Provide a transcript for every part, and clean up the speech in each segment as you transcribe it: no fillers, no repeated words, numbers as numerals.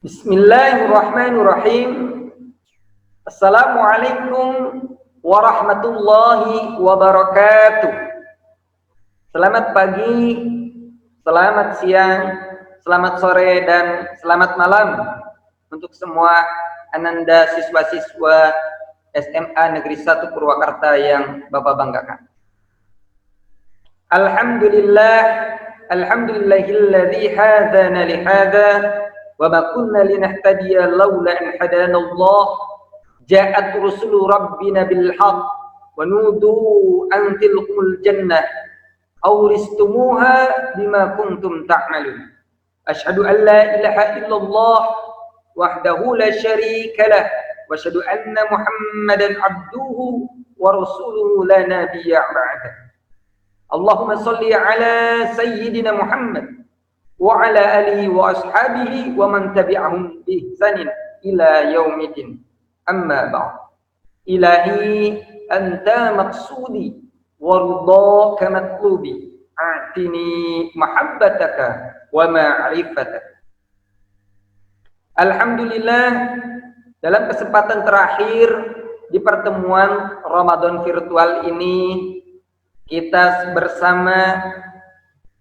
Bismillahirrahmanirrahim. Assalamualaikum warahmatullahi wabarakatuh. Selamat pagi, selamat siang, selamat sore, dan selamat malam untuk semua ananda siswa-siswa SMA Negeri 1 Purwakarta yang Bapak banggakan. Alhamdulillahilladzi hadana lihada wa ma kunna linahtadiya laula an hadanallah. Ja'at rusulu rabbina bil haqq wa nudu an tilkumul jannah awristumuha bima kuntum ta'malun. Asyhadu an la ilaha illallah wahdahu la syarika lah wa asyhadu anna Muhammadan abduhu wa rasuluhu la nabiyya ba'dah. Allahumma shalli ala sayyidina Muhammad wa ala alihi wa ashabihi wa man tabi'ahum bi ihsanin ila yaumidin. Amma ba'd. Ilahi anta maqsudi wa ridhaka matlubi. A'tini mahabbataka wa ma'rifataka. Alhamdulillah, dalam kesempatan terakhir di pertemuan Ramadan virtual ini, kita bersama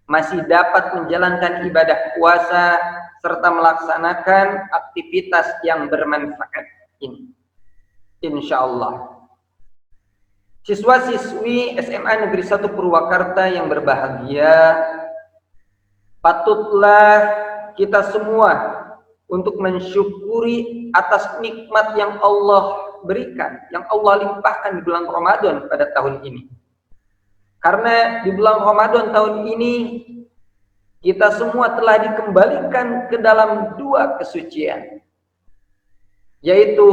masih dapat menjalankan ibadah puasa serta melaksanakan aktivitas yang bermanfaat ini. Insyaallah. Siswa-siswi SMA Negeri 1 Purwakarta yang berbahagia, patutlah kita semua untuk mensyukuri atas nikmat yang Allah berikan, yang Allah limpahkan di bulan Ramadan pada tahun ini. Karena di bulan Ramadan tahun ini kita semua telah dikembalikan ke dalam dua kesucian, yaitu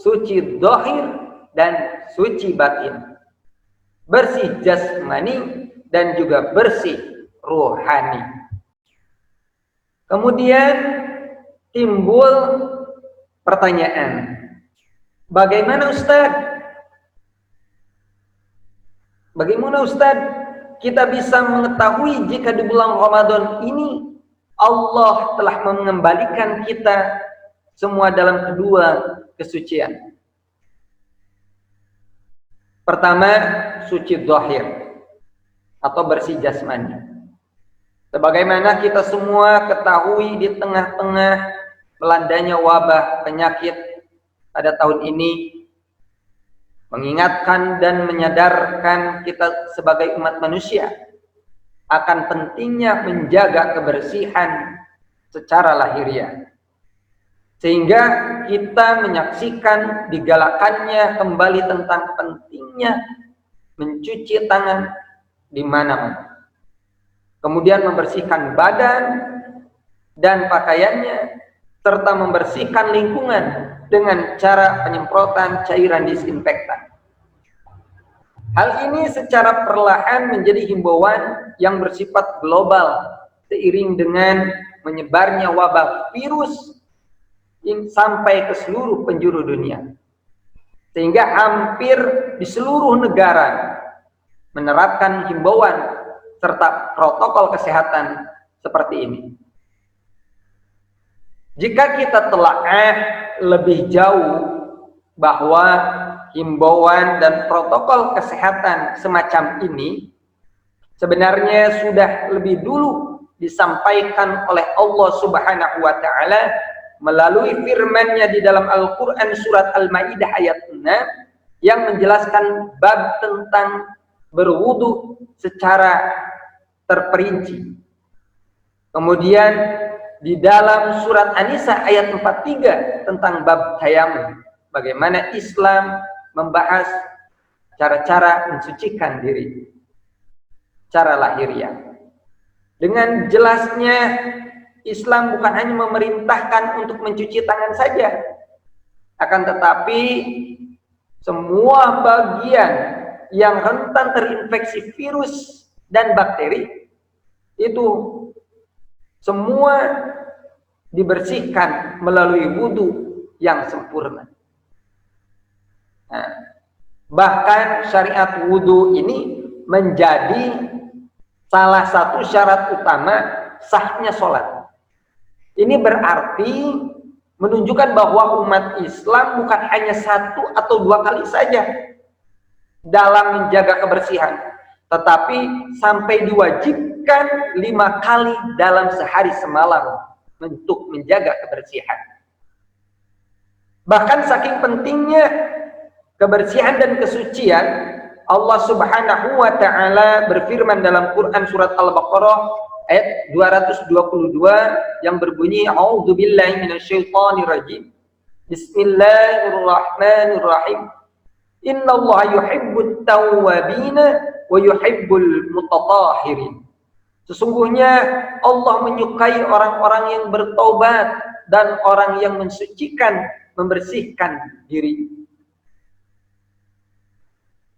suci zahir dan suci batin, bersih jasmani dan juga bersih rohani. Kemudian timbul pertanyaan, bagaimana Ustadz? Bagaimana Ustadz kita bisa mengetahui jika di bulan Ramadan ini Allah telah mengembalikan kita semua dalam kedua kesucian? Pertama, suci zahir atau bersih jasmani. Sebagaimana kita semua ketahui di tengah-tengah melandanya wabah penyakit pada tahun ini, mengingatkan dan menyadarkan kita sebagai umat manusia akan pentingnya menjaga kebersihan secara lahiriah, sehingga kita menyaksikan digalakannya kembali tentang pentingnya mencuci tangan di mana-mana, kemudian membersihkan badan dan pakaiannya, serta membersihkan lingkungan dengan cara penyemprotan cairan disinfektan. Hal ini secara perlahan menjadi himbauan yang bersifat global seiring dengan menyebarnya wabah virus sampai ke seluruh penjuru dunia, sehingga hampir di seluruh negara menerapkan himbauan serta protokol kesehatan seperti ini. Jika kita telaah lebih jauh bahwa himbauan dan protokol kesehatan semacam ini sebenarnya sudah lebih dulu disampaikan oleh Allah Subhanahu wa taala melalui firman-Nya di dalam Al-Qur'an surat Al-Maidah ayat 6 yang menjelaskan bab tentang berwudu secara terperinci. Kemudian di dalam surat An-Nisa ayat 43 tentang bab tayamum, bagaimana Islam membahas cara-cara mensucikan diri cara lahiriah. Dengan jelasnya Islam bukan hanya memerintahkan untuk mencuci tangan saja, akan tetapi semua bagian yang rentan terinfeksi virus dan bakteri itu semua dibersihkan melalui wudu yang sempurna. Nah, bahkan syariat wudu ini menjadi salah satu syarat utama sahnya sholat. Ini berarti menunjukkan bahwa umat Islam bukan hanya 1 atau 2 kali saja dalam menjaga kebersihan, tetapi sampai diwajibkan 5 kali dalam sehari semalam untuk menjaga kebersihan. Bahkan saking pentingnya kebersihan dan kesucian, Allah Subhanahu wa taala berfirman dalam Quran surat Al-Baqarah ayat 222 yang berbunyi, A'udzubillahi minasyaitonirrajim. Bismillahirrahmanirrahim. Innallaha yuhibbut tawwabina wa yuhibbul mutatahhirin. Sesungguhnya Allah menyukai orang-orang yang bertaubat dan orang yang mensucikan, membersihkan diri.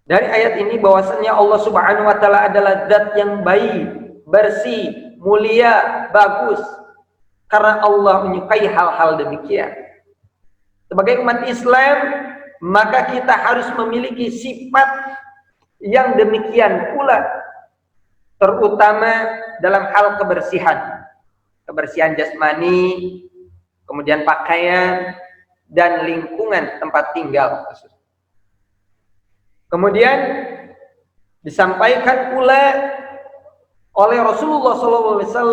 Dari ayat ini bahwasannya Allah Subhanahu wa taala adalah zat yang baik, bersih, mulia, bagus. Karena Allah menyukai hal-hal demikian. Sebagai umat Islam, maka kita harus memiliki sifat yang demikian pula, terutama dalam hal kebersihan. Kebersihan jasmani, kemudian pakaian, dan lingkungan tempat tinggal. Kemudian disampaikan pula oleh Rasulullah SAW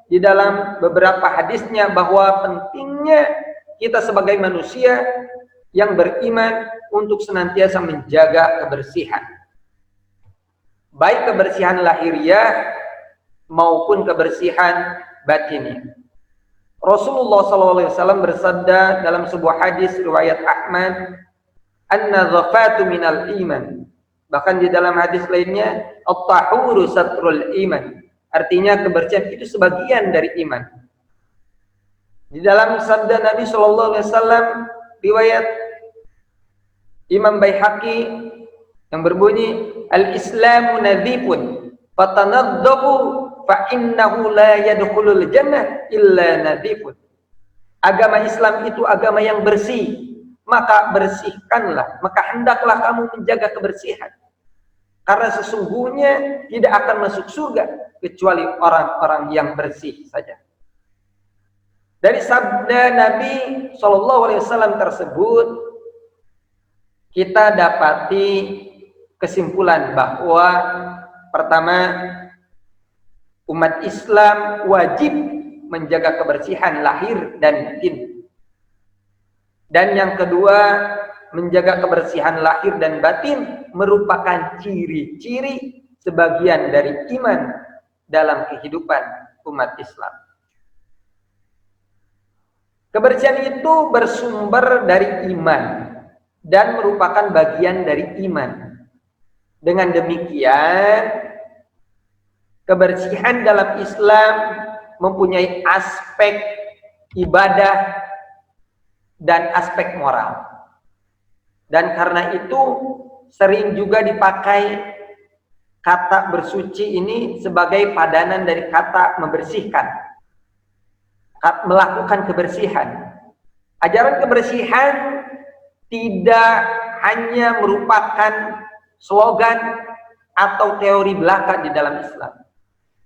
di dalam beberapa hadisnya bahwa pentingnya kita sebagai manusia yang beriman untuk senantiasa menjaga kebersihan, baik kebersihan lahiriah maupun kebersihan batinnya. Rasulullah SAW bersabda dalam sebuah hadis riwayat Ahmad, an-nadhafatu minal iman. Bahkan di dalam hadis lainnya, at-tahuru satrul iman. Artinya kebersihan itu sebagian dari iman. Di dalam sabda Nabi SAW riwayat Imam Baihaqi yang berbunyi, al-islamu nadhifun fatanadzabu fa innahu la yadkhulul jannah illa nadhifun. Agama Islam itu agama yang bersih, maka bersihkanlah, maka hendaklah kamu menjaga kebersihan. Karena sesungguhnya tidak akan masuk surga kecuali orang-orang yang bersih saja. Dari sabda Nabi SAW tersebut, kita dapati kesimpulan bahwa pertama, umat Islam wajib menjaga kebersihan lahir dan batin. Dan yang kedua, menjaga kebersihan lahir dan batin merupakan ciri-ciri sebagian dari iman dalam kehidupan umat Islam. Kebersihan itu bersumber dari iman dan merupakan bagian dari iman. Dengan demikian, kebersihan dalam Islam mempunyai aspek ibadah dan aspek moral. Dan karena itu sering juga dipakai kata bersuci ini sebagai padanan dari kata membersihkan, melakukan kebersihan. Ajaran kebersihan tidak hanya merupakan slogan atau teori belaka di dalam Islam,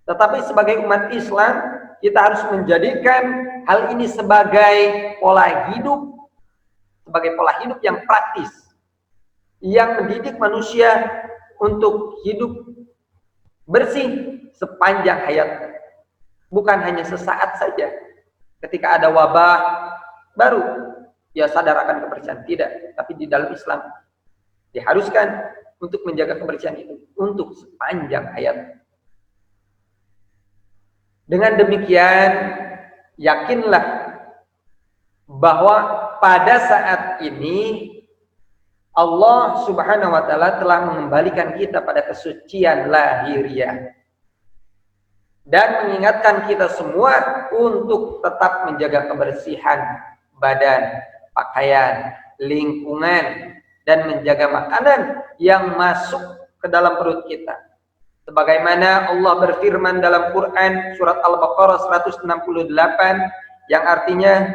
tetapi sebagai umat Islam kita harus menjadikan hal ini sebagai pola hidup, sebagai pola hidup yang praktis, yang mendidik manusia untuk hidup bersih sepanjang hayat, bukan hanya sesaat saja. Ketika ada wabah, baru ya sadar akan kebersihan. Tidak, tapi di dalam Islam diharuskan untuk menjaga kebersihan itu untuk sepanjang hayat. Dengan demikian, yakinlah bahwa pada saat ini Allah Subhanahu wa taala telah mengembalikan kita pada kesucian lahiriah dan mengingatkan kita semua untuk tetap menjaga kebersihan badan, pakaian, lingkungan, dan menjaga makanan yang masuk ke dalam perut kita. Sebagaimana Allah berfirman dalam Quran surat Al-Baqarah 168 yang artinya,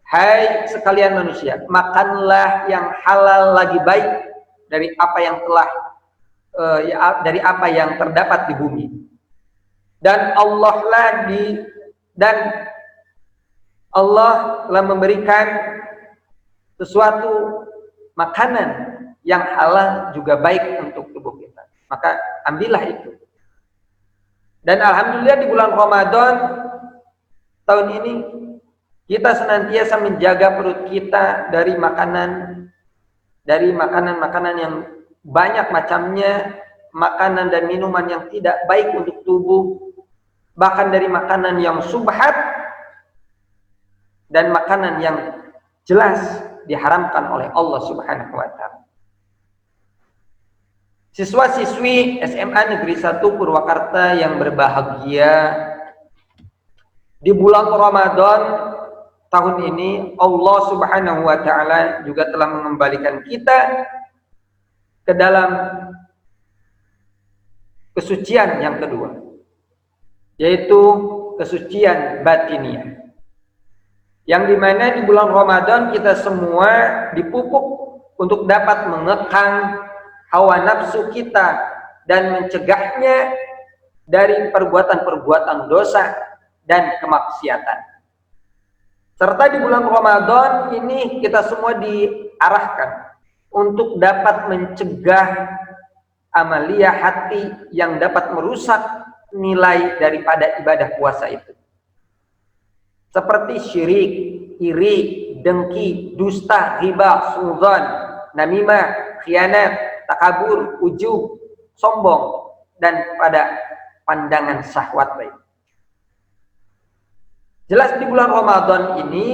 hai sekalian manusia, makanlah yang halal lagi baik dari apa yang telah dari apa yang terdapat di bumi. Dan Allah telah memberikan sesuatu makanan yang halal juga baik untuk tubuh kita. Maka ambillah itu. Dan alhamdulillah di bulan Ramadan tahun ini kita senantiasa menjaga perut kita dari makanan yang banyak macamnya, makanan dan minuman yang tidak baik untuk tubuh, bahkan dari makanan yang subhat dan makanan yang jelas diharamkan oleh Allah Subhanahu wa taala. Siswa-siswi SMA Negeri 1 Purwakarta yang berbahagia, di bulan Ramadan tahun ini Allah Subhanahu wa taala juga telah mengembalikan kita ke dalam kesucian yang kedua, yaitu kesucian batiniah. Yang dimana di bulan Ramadan kita semua dipupuk untuk dapat mengekang hawa nafsu kita dan mencegahnya dari perbuatan-perbuatan dosa dan kemaksiatan. Serta di bulan Ramadan ini kita semua diarahkan untuk dapat mencegah amalia hati yang dapat merusak nilai daripada ibadah puasa itu. Seperti syirik, iri, dengki, dusta, riba, suudzon, namimah, khianat, takabur, ujub, sombong, dan pada pandangan syahwat baik. Jelas di bulan Ramadan ini,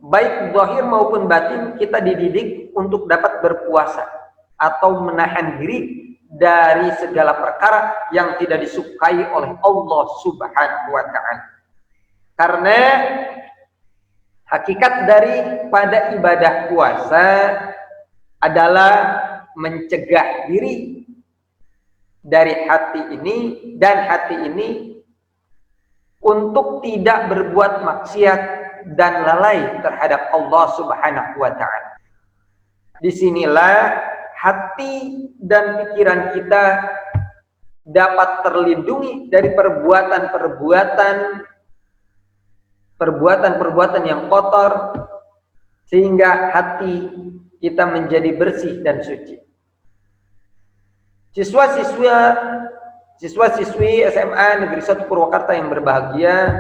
baik zahir maupun batin kita dididik untuk dapat berpuasa atau menahan diri dari segala perkara yang tidak disukai oleh Allah Subhanahu wa taala. Karena hakikat daripada ibadah puasa adalah mencegah diri dari hati ini dan hati ini untuk tidak berbuat maksiat dan lalai terhadap Allah Subhanahu wa taala. Disinilah hati dan pikiran kita dapat terlindungi dari perbuatan yang kotor, sehingga hati kita menjadi bersih dan suci. Siswa-siswi SMA Negeri 1 Purwakarta yang berbahagia,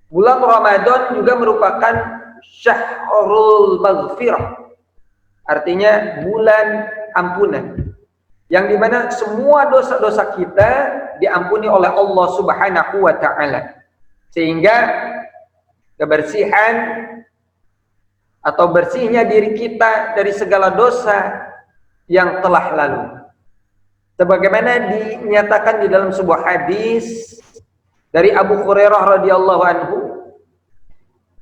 bulan Ramadan juga merupakan syahrul maghfirah, artinya bulan ampunan, yang dimana semua dosa-dosa kita diampuni oleh Allah Subhanahu wa taala, sehingga kebersihan atau bersihnya diri kita dari segala dosa yang telah lalu. Sebagaimana dinyatakan di dalam sebuah hadis dari Abu Hurairah radhiyallahu anhu,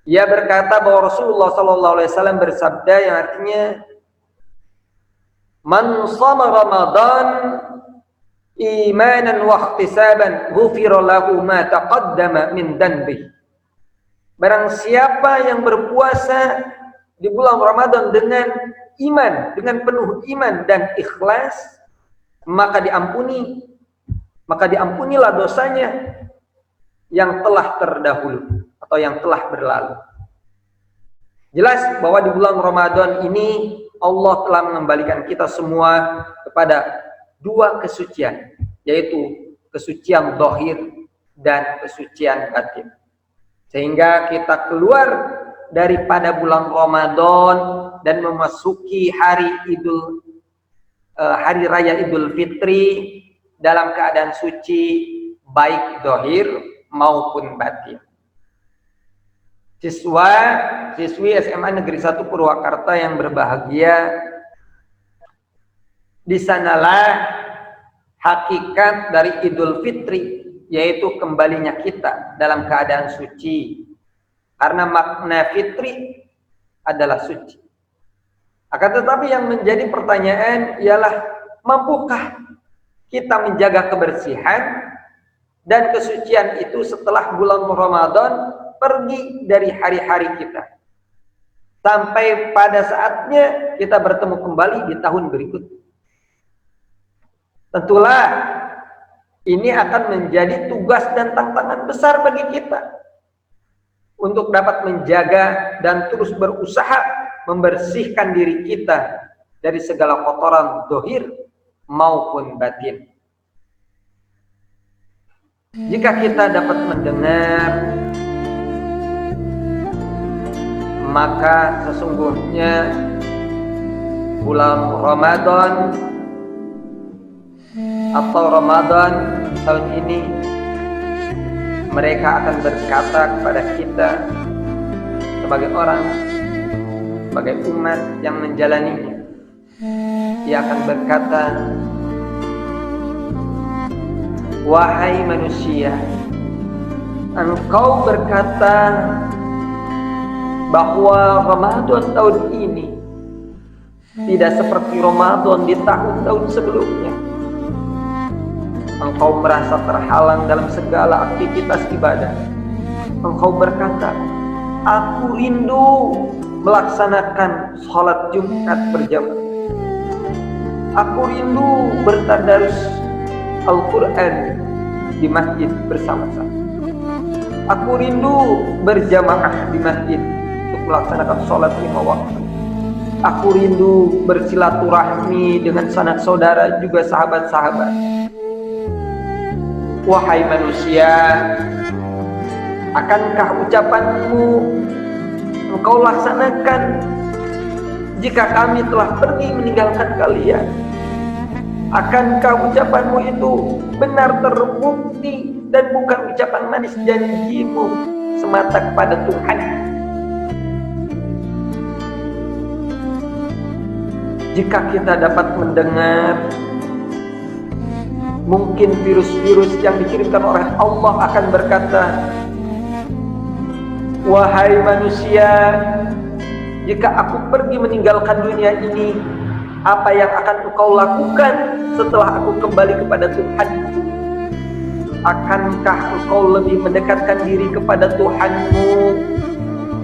ia berkata bahwa Rasulullah sallallahu alaihi wasallam bersabda yang artinya, "Man shama Ramadan imanan wa ihtisaban, ghufira lahu ma taqaddama min dhanbi." Barang siapa yang berpuasa di bulan Ramadan dengan iman, dengan penuh iman dan ikhlas, maka diampunilah dosanya yang telah terdahulu atau yang telah berlalu. Jelas bahwa di bulan Ramadan ini Allah telah mengembalikan kita semua kepada dua kesucian, yaitu kesucian zahir dan kesucian batin. Sehingga kita keluar daripada bulan Ramadan dan memasuki hari raya Idul Fitri dalam keadaan suci, baik zahir maupun batin. Siswi SMA Negeri 1 Purwakarta yang berbahagia, di sanalah hakikat dari Idul Fitri, yaitu kembalinya kita dalam keadaan suci. Karena makna fitri adalah suci. Akan tetapi yang menjadi pertanyaan ialah, mampukah kita menjaga kebersihan dan kesucian itu setelah bulan Ramadan pergi dari hari-hari kita, sampai pada saatnya kita bertemu kembali di tahun berikutnya? Tentulah ini akan menjadi tugas dan tantangan besar bagi kita untuk dapat menjaga dan terus berusaha membersihkan diri kita dari segala kotoran zahir maupun batin. Jika kita dapat mendengar, maka sesungguhnya bulan Ramadan atau Ramadan tahun ini mereka akan berkata kepada kita sebagai orang, sebagai umat yang menjalaninya. Ia akan berkata, wahai manusia, engkau berkata bahwa Ramadan tahun ini tidak seperti Ramadan di tahun-tahun sebelumnya. Engkau merasa terhalang dalam segala aktivitas ibadah. Engkau berkata, aku rindu melaksanakan sholat Jumat berjamaah. Aku rindu bertadarus Al-Quran di masjid bersama-sama. Aku rindu berjamaah di masjid untuk melaksanakan sholat 5 waktu. Aku rindu bersilaturahmi dengan sanak saudara juga sahabat-sahabat. Wahai manusia, akankah ucapanmu engkau laksanakan jika kami telah pergi meninggalkan kalian? Akankah ucapanmu itu benar terbukti dan bukan ucapan manis janjimu semata kepada Tuhan? Jika kita dapat mendengar, mungkin virus-virus yang dikirimkan oleh Allah akan berkata, wahai manusia, jika aku pergi meninggalkan dunia ini, apa yang akan engkau lakukan setelah aku kembali kepada Tuhan? Akankah engkau lebih mendekatkan diri kepada Tuhanmu,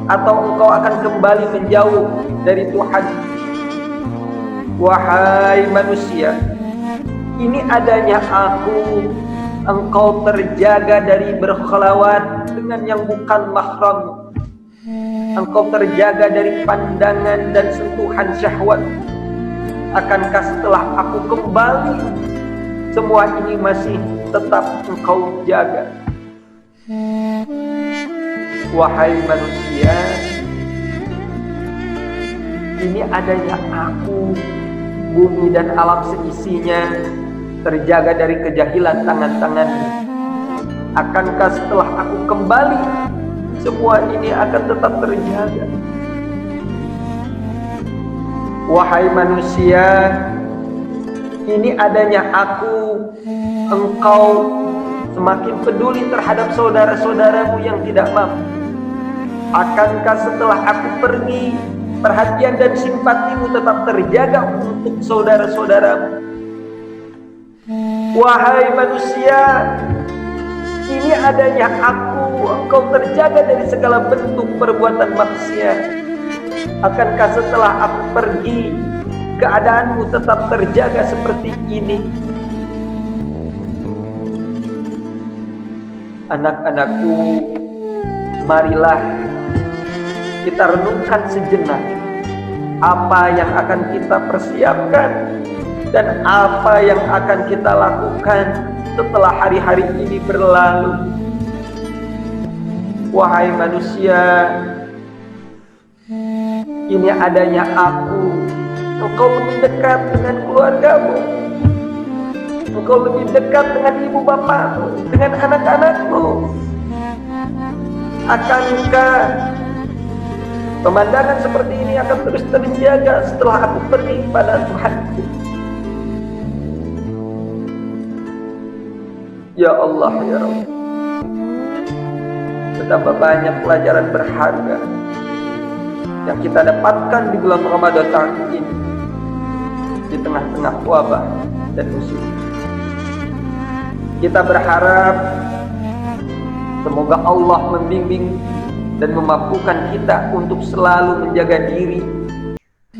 atau engkau akan kembali menjauh dari Tuhan? Wahai manusia, ini adanya aku, engkau terjaga dari berkhalwat dengan yang bukan mahram. Engkau terjaga dari pandangan dan sentuhan syahwat. Akankah setelah aku kembali, semua ini masih tetap engkau jaga? Wahai manusia, ini adanya aku, bumi dan alam seisinya terjaga dari kejahilan tangan-tanganmu. Akankah setelah aku kembali, semua ini akan tetap terjaga? Wahai manusia, ini adanya aku, engkau semakin peduli terhadap saudara-saudaramu yang tidak mampu. Akankah setelah aku pergi, perhatian dan simpatimu tetap terjaga untuk saudara-saudaramu? Wahai manusia, ini adanya aku, engkau terjaga dari segala bentuk perbuatan maksiat. Akankah setelah aku pergi, keadaanmu tetap terjaga seperti ini? Anak-anakku, marilah kita renungkan sejenak apa yang akan kita persiapkan dan apa yang akan kita lakukan setelah hari-hari ini berlalu. Wahai manusia, ini adanya aku, engkau lebih dekat dengan keluargamu, engkau lebih dekat dengan ibu bapakmu, dengan anak-anakmu. Akankah pemandangan seperti ini akan terus terjaga setelah aku pergi kepada Tuhanku? Ya Allah, ya Rabb, betapa banyak pelajaran berharga yang kita dapatkan di bulan Ramadan tahun ini, di tengah-tengah wabah dan musibah. Kita berharap semoga Allah membimbing dan memampukan kita untuk selalu menjaga diri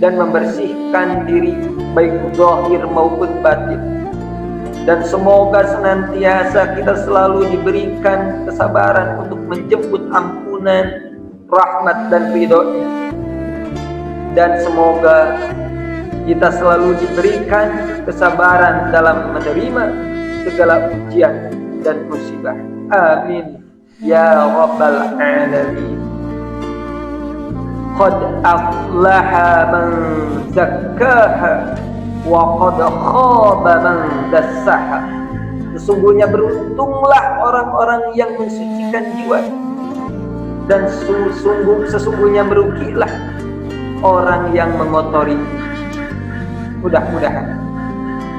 dan membersihkan diri baik zahir maupun batin. Dan semoga senantiasa kita selalu diberikan kesabaran untuk menjemput ampunan rahmat dan ridhonya. Dan semoga kita selalu diberikan kesabaran dalam menerima segala ujian dan musibah. Amin ya rabbal alamin. Qad aflaha man zakkaha wa qad khaba man dassaha. Sesungguhnya beruntunglah orang-orang yang mensucikan jiwa, dan sesungguhnya merugilah orang yang mengotori. Mudah-mudahan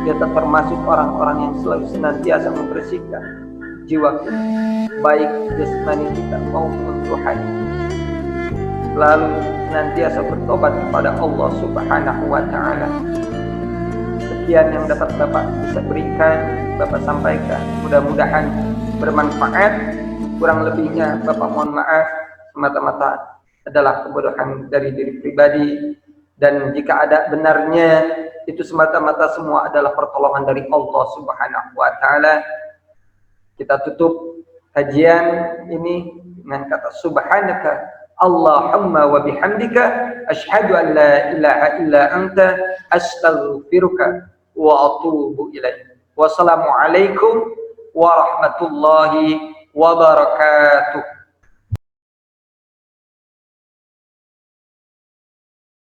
kita termasuk orang-orang yang selalu senantiasa membersihkan jiwa kita, baik jasmani kita maupun rohani, lalu senantiasa bertobat kepada Allah Subhanahu wa Ta'ala. Sekian yang dapat Bapak bisa berikan, Bapak sampaikan. Mudah-mudahan bermanfaat. Kurang lebihnya Bapak mohon maaf, semata-mata adalah kebodohan dari diri pribadi, dan jika ada benarnya itu semata-mata semua adalah pertolongan dari Allah Subhanahu wa Ta'ala. Kita tutup kajian ini dengan kata subhanaka Allahumma wa bihamdika asyhadu an la ilaha illa anta astaghfiruka wa atubu ilaik. Wassalamualaikum warahmatullahi wabarakatuh.